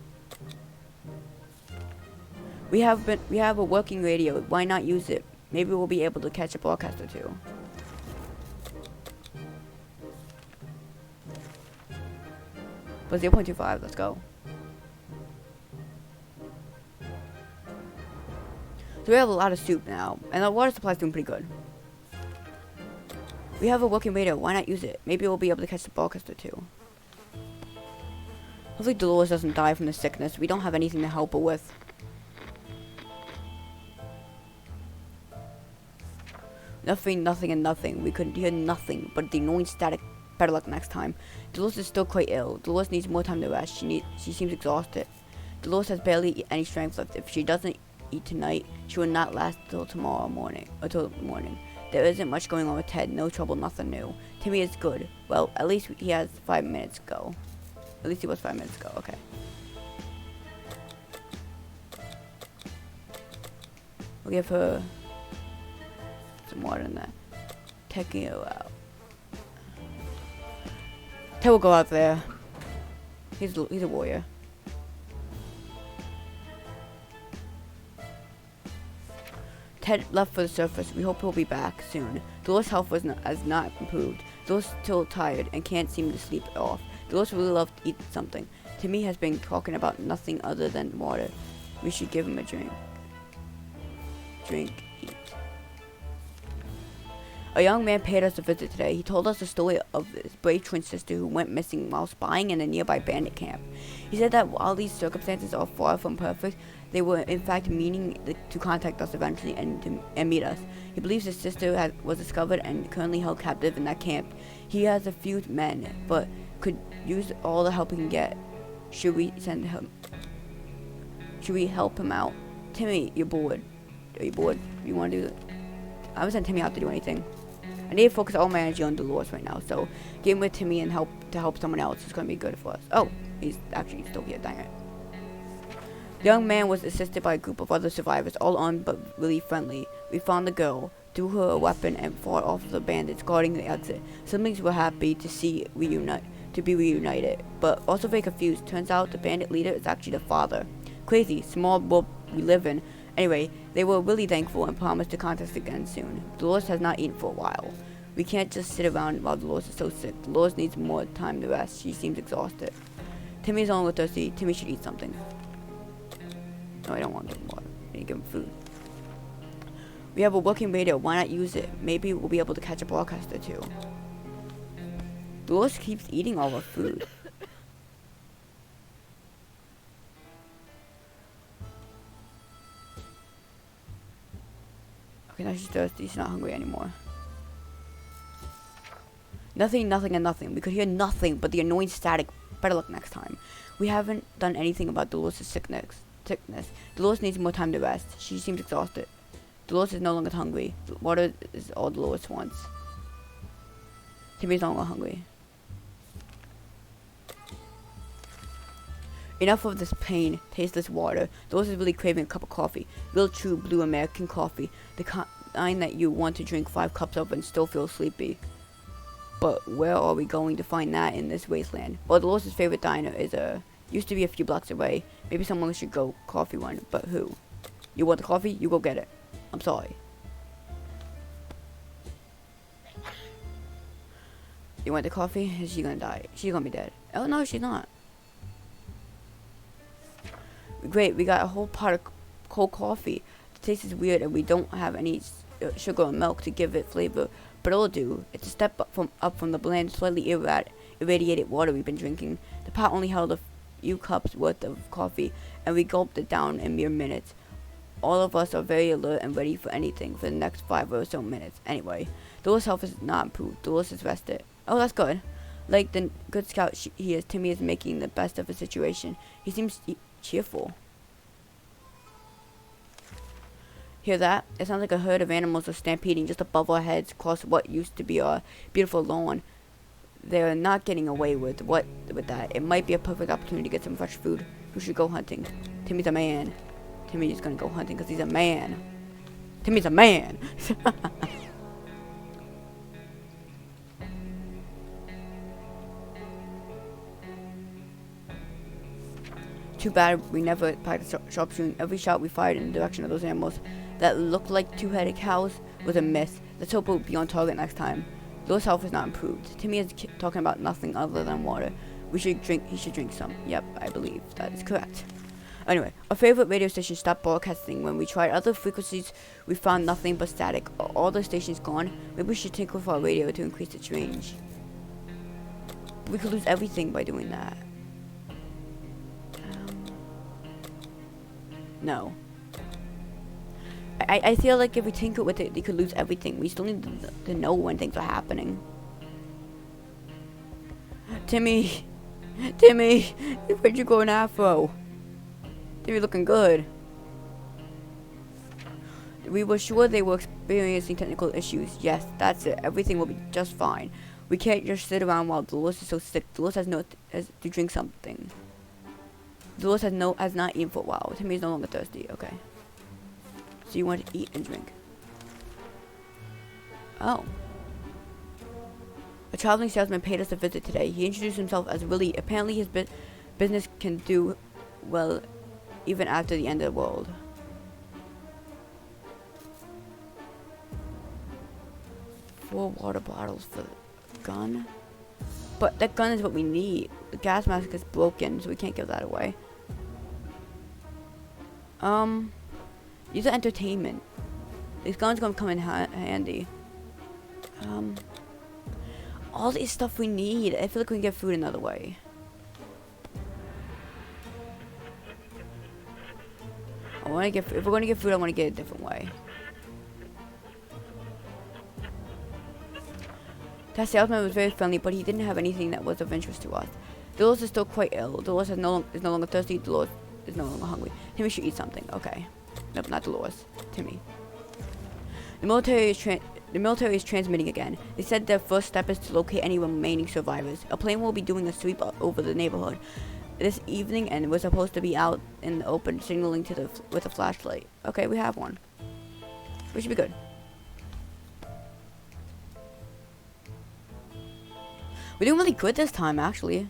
We have a working radio. Why not use it? Maybe we'll be able to catch a broadcast or two. But 0.25, let's go. So we have a lot of soup now, and the water supply's doing pretty good. We have a working radio. Why not use it? Maybe we'll be able to catch the broadcast or two. Hopefully Dolores doesn't die from the sickness. We don't have anything to help her with. Nothing, and nothing. We could hear nothing but the annoying static. Better luck next time. Dolores is still quite ill. Dolores needs more time to rest. She seems exhausted. Dolores has barely any strength left. If she doesn't eat tonight, she will not last till tomorrow morning. There isn't much going on with Ted. No trouble, nothing new. Timmy is good. Well, at least he has 5 minutes ago. At least he was 5 minutes ago. Okay. We'll give her some water in that. Taking her out. Ted will go out there. He's a warrior. Ted left for the surface. We hope he'll be back soon. Dolores' health has not improved. Dolores is still tired and can't seem to sleep off. Dolores really loves to eat something. Timmy has been talking about nothing other than water. We should give him a drink. Eat. A young man paid us a visit today. He told us the story of his brave twin sister who went missing while spying in a nearby bandit camp. He said that while these circumstances are far from perfect, they were in fact meaning to contact us eventually and meet us. He believes his sister was discovered and currently held captive in that camp. He has a few men, but could use all the help he can get. Should we help him out? Timmy, you're bored. Are you bored? You want to do it? I haven't sent Timmy out to do anything. I need to focus all my energy on Dolores right now, so getting with Timmy and help someone else is going to be good for us. Oh, he's actually still here, dang it. The young man was assisted by a group of other survivors, all armed but really friendly. We found the girl, threw her a weapon, and fought off the bandits guarding the exit. Siblings were happy to be reunited, but also very confused. Turns out the bandit leader is actually the father. Crazy, small world we live in. Anyway, they were really thankful and promised to contact us again soon. Dolores has not eaten for a while. We can't just sit around while Dolores is so sick. Dolores needs more time to rest. She seems exhausted. Timmy's only thirsty. Timmy should eat something. No, I don't want to give him water. I need to give him food. We have a working radio. Why not use it? Maybe we'll be able to catch a broadcast or two. Dolores keeps eating all our food. Okay, now she's thirsty. She's not hungry anymore. Nothing, and nothing. We could hear nothing but the annoying static. Better luck next time. We haven't done anything about Dolores' sickness. Dolores needs more time to rest. She seems exhausted. Dolores is no longer hungry. Water is all Dolores wants. Timmy's no longer hungry. Enough of this plain, tasteless water. Dolores is really craving a cup of coffee. Real true blue American coffee. The kind that you want to drink 5 cups of and still feel sleepy. But where are we going to find that in this wasteland? Well, Dolores' favorite diner used to be a few blocks away. Maybe someone should go coffee one, but who? You want the coffee? You go get it. I'm sorry. You want the coffee? Is she gonna die? She's gonna be dead. Oh no, she's not. Great, we got a whole pot of cold coffee. The taste is weird, and we don't have any sugar or milk to give it flavor, but it'll do. It's a step up from the bland, slightly irradiated water we've been drinking. The pot only held a few cups worth of coffee, and we gulped it down in mere minutes. All of us are very alert and ready for anything for the next 5 or so minutes. Anyway, Dolores' health is not improved. Dolores is rested. Oh, that's good. Like the good scout he is, Timmy is making the best of the situation. He seems cheerful. Hear that? It sounds like a herd of animals are stampeding just above our heads across what used to be our beautiful lawn. They're not getting away with that. It might be a perfect opportunity to get some fresh food. We should go hunting. Timmy's a man. Timmy's gonna go hunting because he's a man. Timmy's a man. Too bad we never practiced sharpshooting. Every shot we fired in the direction of those animals that looked like two-headed cows was a miss. Let's hope we'll be on target next time. Lo's health is not improved. Timmy is talking about nothing other than water. He should drink some. Yep, I believe that is correct. Anyway, our favorite radio station stopped broadcasting. When we tried other frequencies, we found nothing but static. All the stations gone. Maybe we should tinker with our radio to increase its range. We could lose everything by doing that. No. I feel like if we tinker with it, we could lose everything. We still need to know when things are happening. Timmy! Timmy! Where'd you go in Afro? Timmy looking good. We were sure they were experiencing technical issues. Yes, that's it. Everything will be just fine. We can't just sit around while Dolores is so sick. Dolores has to drink something. Dolores has not eaten for a while. Timmy is no longer thirsty. Okay. So you want to eat and drink. Oh. A traveling salesman paid us a visit today. He introduced himself as Willie. Apparently his business can do well even after the end of the world. Four water bottles for the gun. But that gun is what we need. The gas mask is broken, so we can't give that away. Use the entertainment. These guns gonna come in handy. All this stuff we need. I feel like we can get food another way. If we're gonna get food, I wanna get it a different way. That salesman was very friendly, but he didn't have anything that was of interest to us. Dolores is still quite ill. Dolores is no longer thirsty. Dolores is no longer hungry. Timmy should eat something. Okay. Nope, not Dolores. Timmy. The military is transmitting again. They said their first step is to locate any remaining survivors. A plane will be doing a sweep over the neighborhood this evening, and we're supposed to be out in the open signaling with a flashlight. Okay, we have one. We should be good. We're doing really good this time, actually.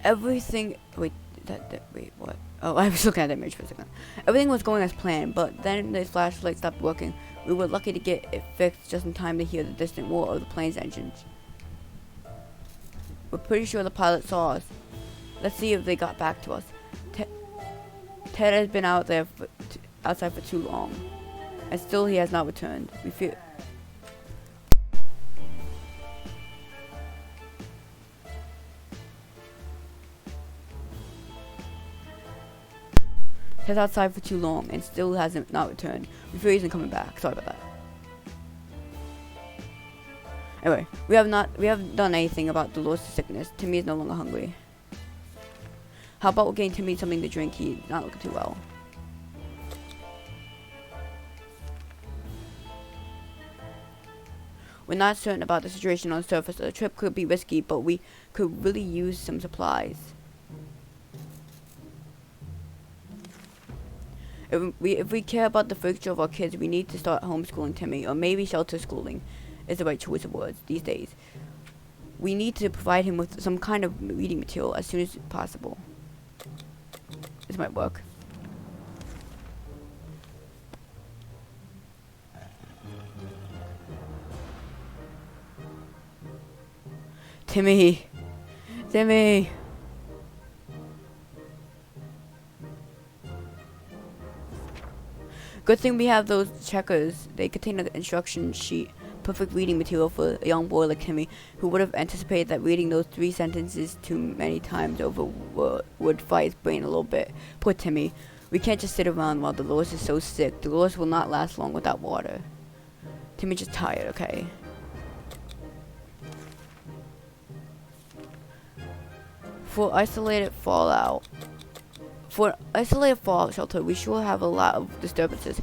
Everything. Wait, wait, what? Oh, I was looking at that image for a second. Everything was going as planned, but then the flashlight stopped working. We were lucky to get it fixed just in time to hear the distant roar of the plane's engines. We're pretty sure the pilot saw us. Let's see if they got back to us. Ted has been outside for too long, and still he has not returned. We feel. Ted's outside for too long, and still hasn't not returned. We fear he isn't coming back. Sorry about that. Anyway, we haven't done anything about Dolores' sickness. Timmy is no longer hungry. How about we're getting Timmy something to drink? He's not looking too well. We're not certain about the situation on the surface. The trip could be risky, but we could really use some supplies. If we care about the future of our kids, we need to start homeschooling Timmy, or maybe shelter schooling is the right choice of words these days. We need to provide him with some kind of reading material as soon as possible. This might work. Timmy. Timmy. Good thing we have those checkers. They contain an instruction sheet. Perfect reading material for a young boy like Timmy, who would have anticipated that reading those 3 sentences too many times over would fry his brain a little bit. Poor Timmy. We can't just sit around while Dolores is so sick. Dolores will not last long without water. Timmy's just tired, okay? For isolated fallout shelter, we sure have a lot of disturbances.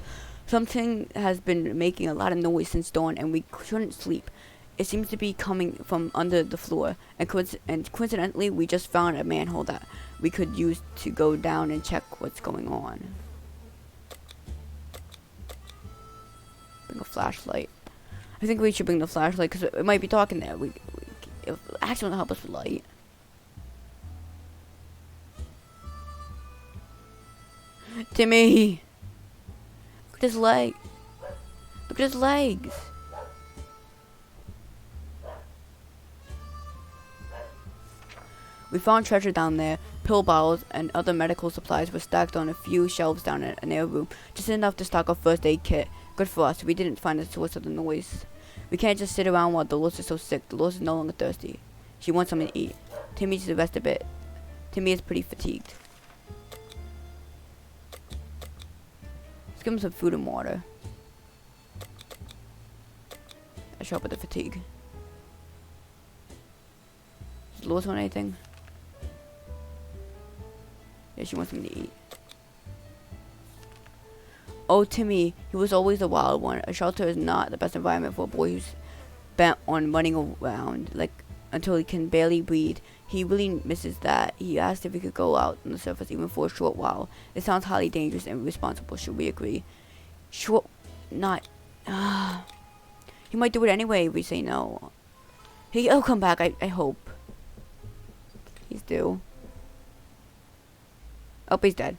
Something has been making a lot of noise since dawn, and we couldn't sleep. It seems to be coming from under the floor, and coincidentally, we just found a manhole that we could use to go down and check what's going on. Bring a flashlight. I think we should bring the flashlight because it might be dark in there. It actually won't help us with light. Timmy! Look at his leg. Look at his legs. We found treasure down there. Pill bottles and other medical supplies were stacked on a few shelves down in an air room. Just enough to stock our first aid kit. Good for us. We didn't find the source of the noise. We can't just sit around while Dolores is so sick. Dolores is no longer thirsty. She wants something to eat. Timmy needs to rest a bit. Timmy is pretty fatigued. Give him some food and water. I show up with the fatigue. Does Dolores want anything? Yeah, she wants something to eat. Oh, Timmy, he was always a wild one. A shelter is not the best environment for a boy who's bent on running around until he can barely breathe. He really misses that. He asked if he could go out on the surface even for a short while. It sounds highly dangerous and irresponsible, should we agree? Sure, not. He might do it anyway if we say no. He'll come back, I hope. He's due. Oh, he's dead.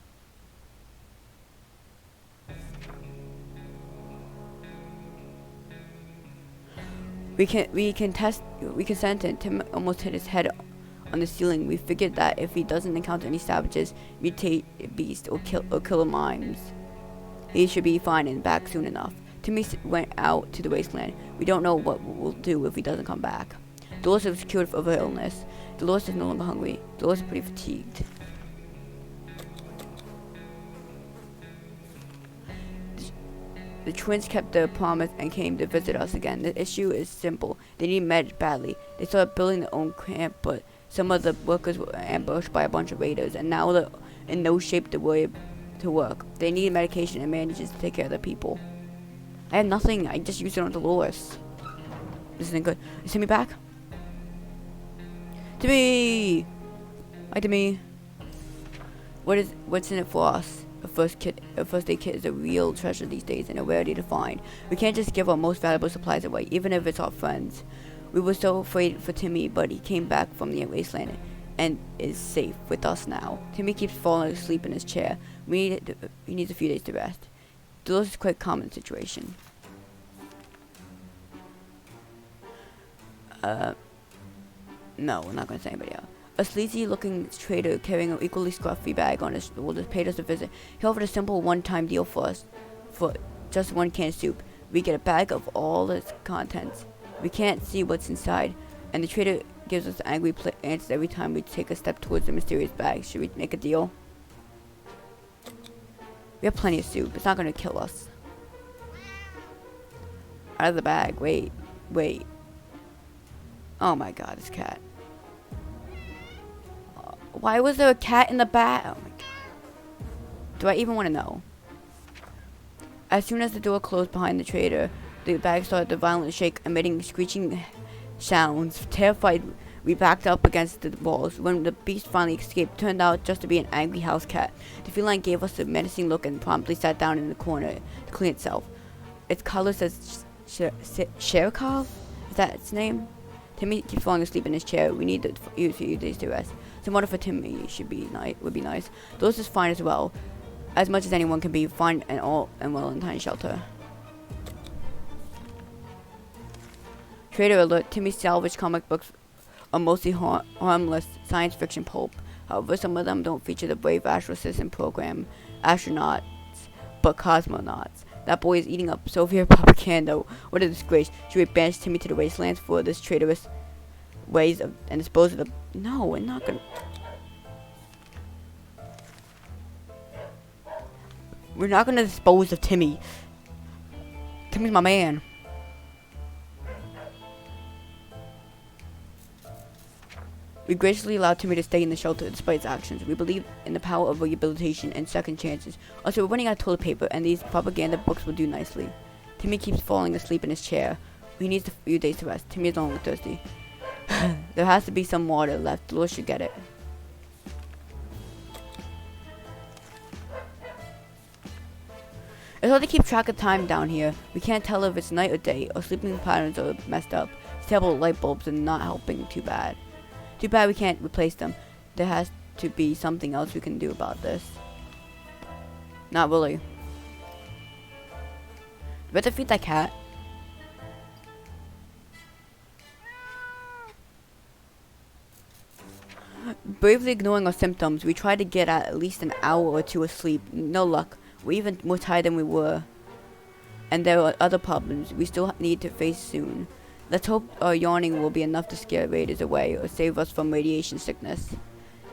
We can send it. Tim almost hit his head on the ceiling. We figured that if he doesn't encounter any savages, mutate a beast, or killer mimes, he should be fine and back soon enough. Timmy went out to the wasteland. We don't know what we'll do if he doesn't come back. Dolores was cured of her illness. Dolores is no longer hungry. Dolores is pretty fatigued. The twins kept their promise and came to visit us again. The issue is simple. They need meds badly. They started building their own camp, but some of the workers were ambushed by a bunch of raiders, and now they're in no shape to work. They need medication and manages to take care of their people. I have nothing. I just used it on Dolores. This isn't good. Is Timmy back? Timmy! Hi, Timmy. What's in it for us? A first aid kit is a real treasure these days and a rarity to find. We can't just give our most valuable supplies away, even if it's our friends. We were so afraid for Timmy, but he came back from the wasteland and is safe with us now. Timmy keeps falling asleep in his chair. He needs a few days to rest. Dolores is quite common situation. No, we're not going to say anybody else. A sleazy-looking trader carrying an equally scruffy bag on his shoulders paid us a visit. He offered a simple one-time deal for us, for just 1 can of soup. We get a bag of all its contents. We can't see what's inside, and the trader gives us angry answers every time we take a step towards the mysterious bag. Should we make a deal? We have plenty of soup. It's not going to kill us. Out of the bag. Wait. Oh my god, this cat. Why was there a cat in the bag? Oh my god. Do I even want to know? As soon as the door closed behind the trader, the bag started to violently shake, emitting screeching sounds. Terrified, we backed up against the walls. When the beast finally escaped, it turned out just to be an angry house cat. The feline gave us a menacing look and promptly sat down in the corner to clean itself. Its collar says Sherikov? Is that its name? Timmy keeps falling asleep in his chair. We need a few days to rest. Some water for Timmy would be nice. Those is fine as well. As much as anyone can be fine and well in tiny shelter. Trader alert. Timmy salvaged comic books are mostly harmless science fiction pulp. However, some of them don't feature the brave astrocyst program astronauts, but cosmonauts. That boy is eating up Soviet propaganda. What a disgrace. Should we banish Timmy to the wastelands for this traitorous ways of and dispose of the... No, we're not gonna... We're not gonna dispose of Timmy. Timmy's my man. We graciously allowed Timmy to stay in the shelter despite his actions. We believe in the power of rehabilitation and second chances. Also, we're running out of toilet paper, and these propaganda books will do nicely. Timmy keeps falling asleep in his chair. He needs a few days to rest. Timmy is only thirsty. There has to be some water left. Dolores should get it. It's hard to keep track of time down here. We can't tell if it's night or day. Our sleeping patterns are messed up. These terrible light bulbs are not helping too bad. Too bad we can't replace them. There has to be something else we can do about this. Not really. We have to feed that cat. Bravely ignoring our symptoms, we tried to get at least an hour or two of sleep. No luck. We're even more tired than we were. And there are other problems we still need to face soon. Let's hope our yawning will be enough to scare raiders away or save us from radiation sickness.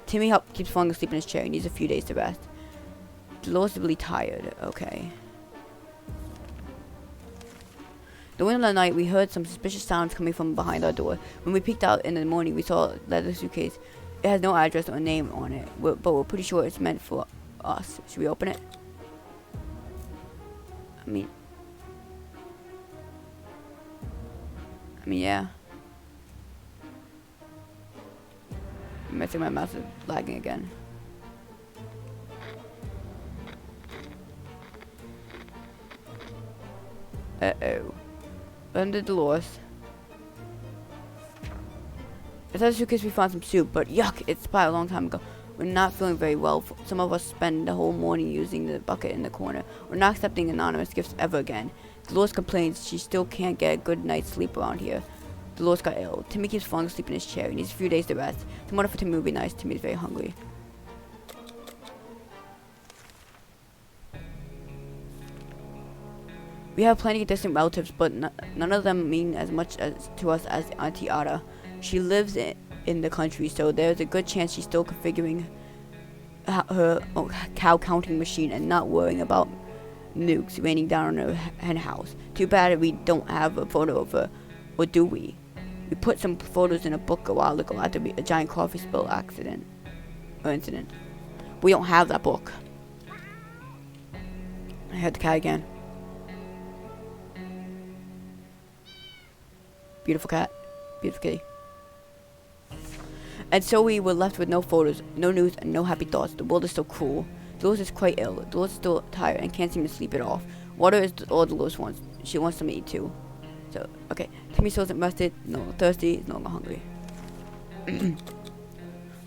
Timmy keeps falling asleep in his chair. He needs a few days to rest. Dolores is really tired. Okay. During the night, we heard some suspicious sounds coming from behind our door. When we peeked out in the morning, we saw a leather suitcase. It has no address or name on it, but we're pretty sure it's meant for us. Should we open it? I mean, yeah. I think my mouse is lagging again. Uh-oh. Under Dolores. It's a suitcase we found some soup, but yuck, it's probably a long time ago. We're not feeling very well. Some of us spend the whole morning using the bucket in the corner. We're not accepting anonymous gifts ever again. Dolores complains she still can't get a good night's sleep around here. Dolores got ill. Timmy keeps falling asleep in his chair. He needs a few days to rest. Some water for Timmy would be nice. Timmy's very hungry. We have plenty of distant relatives, but none of them mean as much to us as Auntie Ada. She lives in the country, so there's a good chance she's still configuring her cow counting machine and not worrying about nukes raining down on her hen house. Too bad we don't have a photo of her, or do we? We put some photos in a book a while ago after a giant coffee spill incident. We don't have that book. I heard the cat again. Beautiful cat. Beautiful kitty. And so we were left with no photos, no news, and no happy thoughts. The world is so cruel. Dolores is quite ill. Dolores is still tired and can't seem to sleep it off. Water is all Dolores wants. She wants some to eat too. So, okay. Timmy still isn't rested, no longer thirsty, is no longer hungry.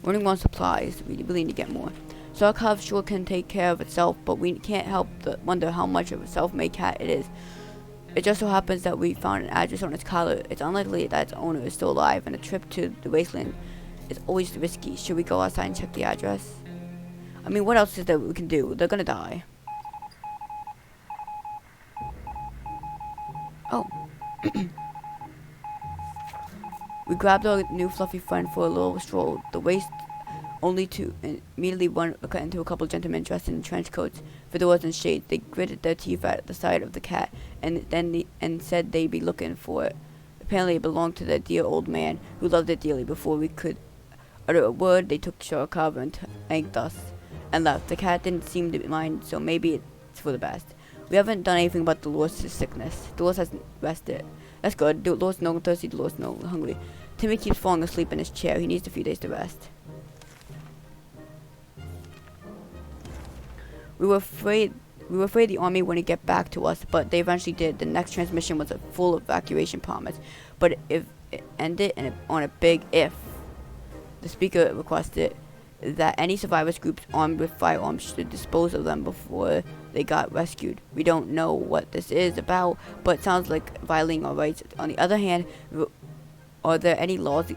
Running on supplies. We really need to get more. Sarkov sure can take care of itself, but we can't help but wonder how much of a self-made cat it is. It just so happens that we found an address on its collar. It's unlikely that its owner is still alive, and a trip to the wasteland is always risky. Should we go outside and check the address? I mean, what else is there we can do? They're gonna die. Oh. We grabbed our new fluffy friend for a little stroll. The waist only to immediately cut into a couple gentlemen dressed in trench coats, fedoras, and shades. They gritted their teeth at the sight of the cat, and said they'd be looking for it. Apparently, it belonged to their dear old man, who loved it dearly. Before we could utter a word, they took Sharkov and thanked us and left. The cat didn't seem to mind, so maybe it's for the best. We haven't done anything about Dolores' sickness. Dolores hasn't rested. That's good. Dolores no thirsty. Dolores no hungry. Timmy keeps falling asleep in his chair. He needs a few days to rest. We were afraid the army wouldn't get back to us, but they eventually did. The next transmission was a full evacuation promise, but if it ended on a big if. The speaker requested that any survivors groups armed with firearms should dispose of them before they got rescued. We don't know what this is about, but it sounds like violating our rights. On the other hand, are there any laws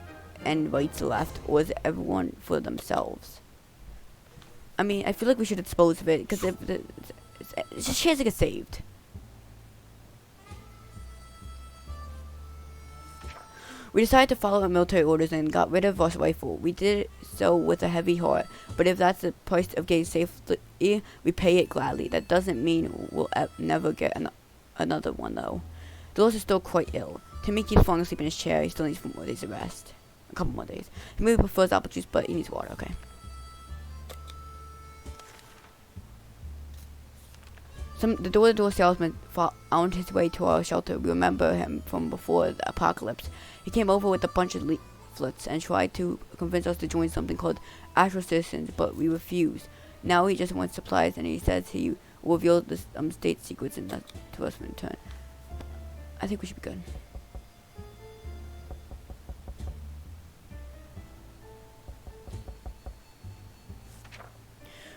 and rights left, or is everyone for themselves? I mean, I feel like we should dispose of it, because it's a chance to get saved. We decided to follow our military orders and got rid of our rifle. We did so with a heavy heart, but if that's the price of getting safely, we pay it gladly. That doesn't mean we'll never get another one, though. Dolores is still quite ill. Timmy keeps falling asleep in his chair. He still needs 4 more days of rest. A couple more days. He maybe prefers apple juice, but he needs water, okay. The door-to-door salesman found his way to our shelter. We remember him from before the apocalypse. He came over with a bunch of leaflets and tried to convince us to join something called Astro Citizens, but we refused. Now he just wants supplies, and he says he will reveal the state secrets to us in return. I think we should be good.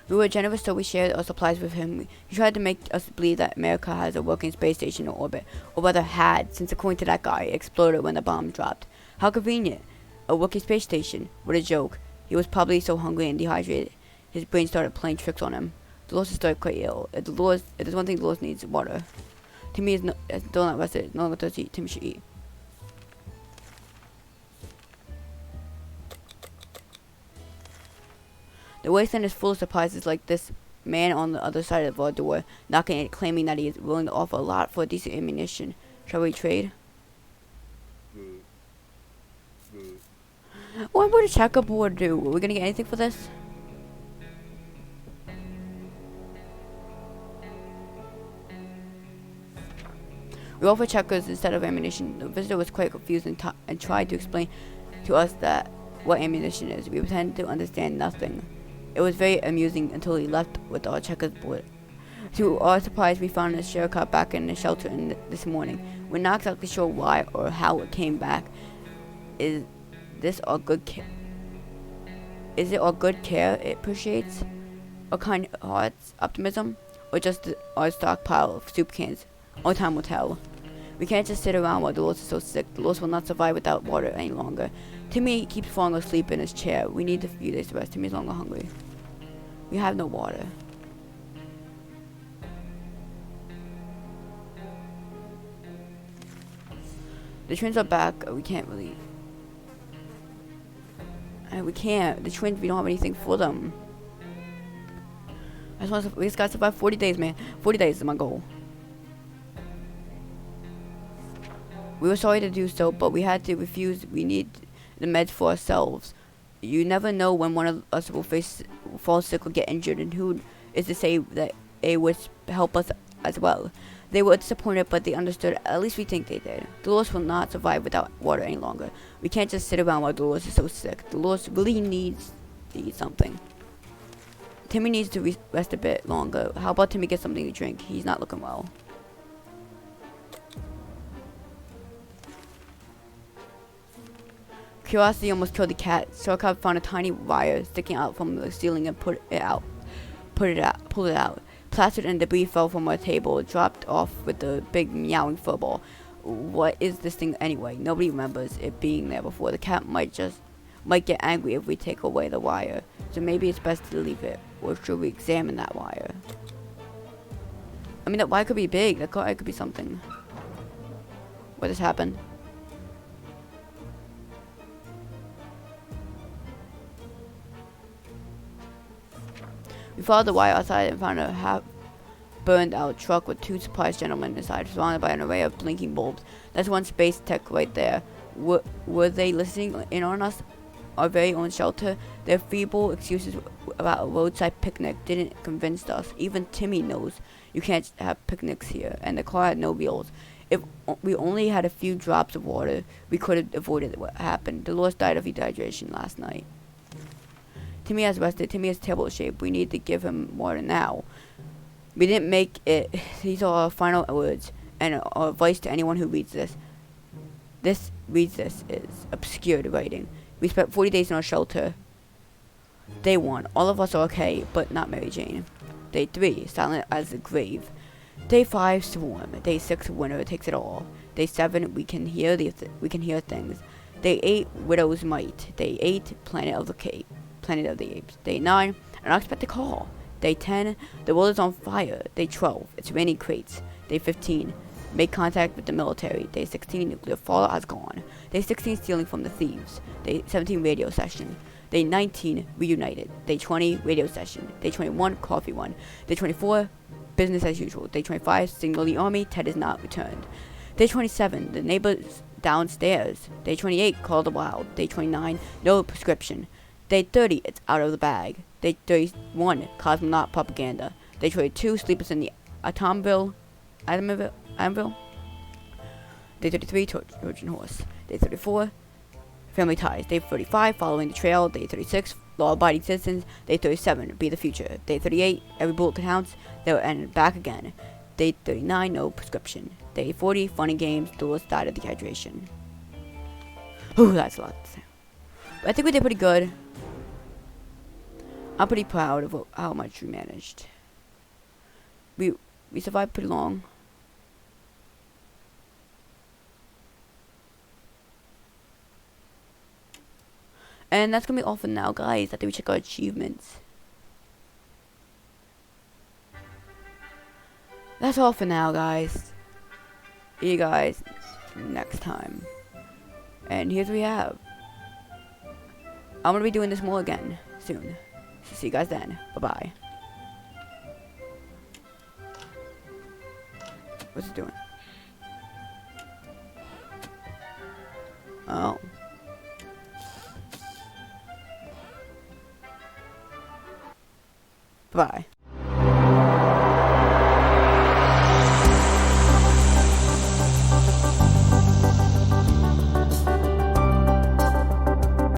We were generous, so we shared our supplies with him. He tried to make us believe that America has a working space station in orbit, or rather had, since according to that guy, it exploded when the bomb dropped. How convenient. A working space station. What a joke. He was probably so hungry and dehydrated, his brain started playing tricks on him. Dolores is still quite ill. If there's one thing Dolores needs, water. Timmy is still not rested, no longer thirsty. Timmy should eat. The wasteland is full of surprises, like this man on the other side of our door, knocking and claiming that he is willing to offer a lot for decent ammunition. Shall we trade? What would a checkerboard do? Are we gonna get anything for this? We offered checkers instead of ammunition. The visitor was quite confused and tried to explain to us that what ammunition is. We pretended to understand nothing. It was very amusing until he left with our checkers board. To our surprise, we found his share car back in the shelter this morning. We're not exactly sure why or how it came back. Is this our good care? Is it our good care it appreciates? Our kind heart's optimism? Or just our stockpile of soup cans? Only time will tell. We can't just sit around while Dolores is so sick. Dolores will not survive without water any longer. Timmy keeps falling asleep in his chair. We need a few days to rest. Timmy's longer hungry. We have no water. The twins are back. We can't really. We can't. The twins, we don't have anything for them. We just gotta survive 40 days, man. 40 days is my goal. We were sorry to do so, but we had to refuse. We need the meds for ourselves. You never know when one of us will fall sick or get injured, and who is to say that they would help us as well. They were disappointed, but they understood. At least we think they did. Dolores will not survive without water any longer. We can't just sit around while Dolores is so sick. Dolores really needs to eat something. Timmy needs to rest a bit longer. How about Timmy get something to drink? He's not looking well. Curiosity almost killed the cat. Sarkov found a tiny wire sticking out from the ceiling and pulled it out. Plastered and debris fell from our table, dropped off with a big meowing furball. What is this thing anyway? Nobody remembers it being there before. The cat might get angry if we take away the wire. So maybe it's best to leave it. Or should we examine that wire? I mean, that wire could be big. That wire could be something. What just happened? We followed the wire outside and found a half-burned-out truck with 2 surprised gentlemen inside, surrounded by an array of blinking bulbs. That's one space tech right there. Were they listening in on us? Our very own shelter? Their feeble excuses about a roadside picnic didn't convince us. Even Timmy knows you can't have picnics here, and the car had no wheels. If we only had a few drops of water, we could have avoided what happened. Dolores died of dehydration last night. Timmy has rested. Timmy is terrible shape. We need to give him water now. We didn't make it. These are our final words and our advice to anyone who reads this. This is obscured writing. We spent 40 days in our shelter. Day 1, all of us are okay, but not Mary Jane. Day 3, silent as the grave. Day 5, swarm. Day 6, winter takes it all. Day 7, we can hear things. Day 8, Widow's Might. Day 8, Planet of the Apes. Day 9, An Unexpected Call. Day 10, The World is on Fire. Day 12, It's Raining Crates. Day 15, Make Contact with the Military. Day 16, Nuclear Fallout Has Gone. Day 16, Stealing from the Thieves. Day 17, Radio Session. Day 19, Reunited. Day 20, Radio Session. Day 21, Coffee One. Day 24, Business as Usual. Day 25, Signal the Army, Ted is not returned. Day 27, The Neighbors Downstairs. Day 28, Call the Wild. Day 29, No Prescription. Day 30, It's Out of the Bag. Day 31, Cosmonaut Propaganda. Day 22, Sleepers in the Atomville. Day 33, Trojan Horse. Day 34, Family Ties. Day 35, Following the Trail. Day 36, Law-Abiding Citizens. Day 37, Be the Future. Day 38, Every Bullet Counts. They will end back again. Day 39, No Prescription. Day 40, Funny Games. Duelist died of dehydration. Ooh, that's a lot to say. But I think we did pretty good. I'm pretty proud of how much we managed. We survived pretty long. And that's gonna be all for now, guys. I think we check our achievements. That's all for now, guys. See you guys next time. And here's what we have. I'm gonna be doing this more again soon. So see you guys then. Bye-bye. What's it doing? Oh. Bye.